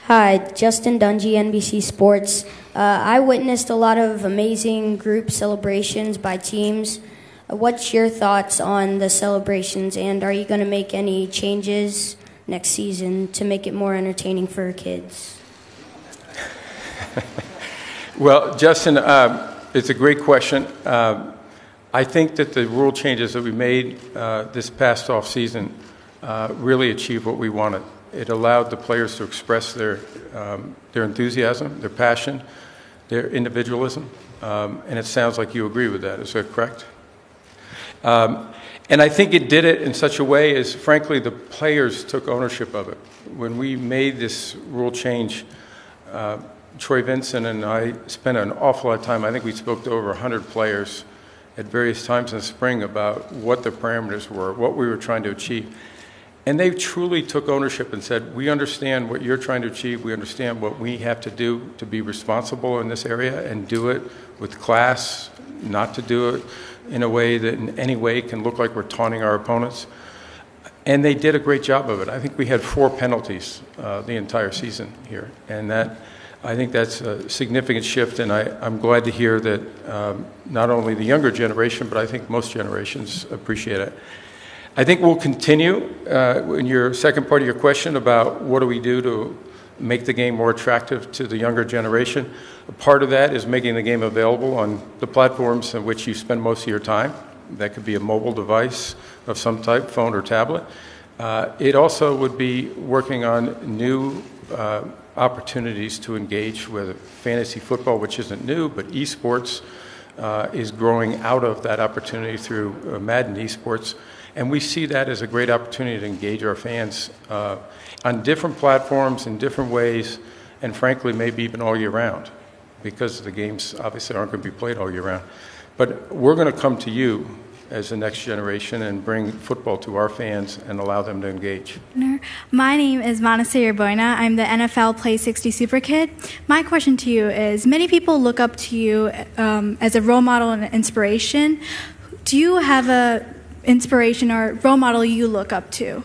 Hi, Justin Dungy, NBC Sports. I witnessed a lot of amazing group celebrations by teams. What's your thoughts on the celebrations, and are you going to make any changes next season to make it more entertaining for kids? Well, Justin, it's a great question. I think that the rule changes that we made this past off season really achieved what we wanted. It allowed the players to express their enthusiasm, their passion, their individualism, and it sounds like you agree with that. Is that correct? And I think it did it in such a way as, frankly, the players took ownership of it. When we made this rule change, Troy Vincent and I spent an awful lot of time. I think we spoke to over 100 players at various times in the spring about what the parameters were, what we were trying to achieve. And they truly took ownership and said, we understand what you're trying to achieve. We understand what we have to do to be responsible in this area and do it with class, not to do it in a way that in any way can look like we're taunting our opponents. And they did a great job of it. I think we had 4 penalties the entire season here. And I think that's a significant shift, and I'm glad to hear that not only the younger generation, but I think most generations appreciate it. I think we'll continue in your second part of your question about what do we do to make the game more attractive to the younger generation. A part of that is making the game available on the platforms in which you spend most of your time. That could be a mobile device of some type, phone or tablet. It also would be working on new opportunities to engage with fantasy football, which isn't new, but esports is growing out of that opportunity through Madden esports. And we see that as a great opportunity to engage our fans on different platforms in different ways, and frankly, maybe even all year round, because the games obviously aren't going to be played all year round. But we're going to come to you as the next generation and bring football to our fans and allow them to engage. My name is Manasir Boyna. I'm the NFL Play 60 Super Kid. My question to you is, many people look up to you as a role model and an inspiration. Do you have a inspiration or role model you look up to?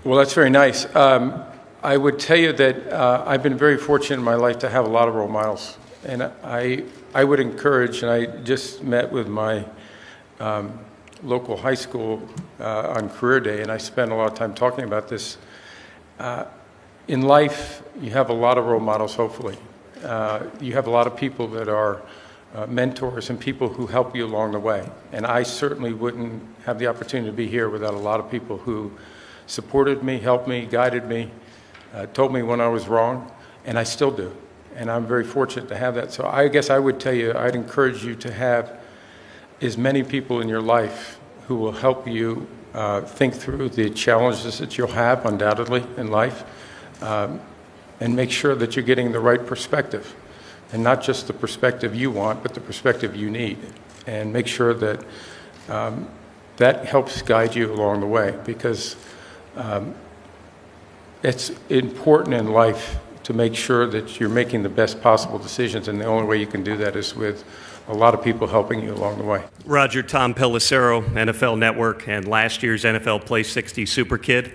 Well, that's very nice. I would tell you that I've been very fortunate in my life to have a lot of role models. And I would encourage, and I just met with my local high school on career day, and I spent a lot of time talking about this. In life, you have a lot of role models, hopefully. You have a lot of people that are mentors and people who help you along the way. And I certainly wouldn't have the opportunity to be here without a lot of people who supported me, helped me, guided me, told me when I was wrong, and I still do. And I'm very fortunate to have that. So I guess I would tell you, I'd encourage you to have as many people in your life who will help you think through the challenges that you'll have undoubtedly in life, and make sure that you're getting the right perspective. And not just the perspective you want, but the perspective you need. And make sure that that helps guide you along the way, because it's important in life to make sure that you're making the best possible decisions, and the only way you can do that is with a lot of people helping you along the way. Roger, Tom Pelissero, NFL Network, and last year's NFL Play 60 Super Kid.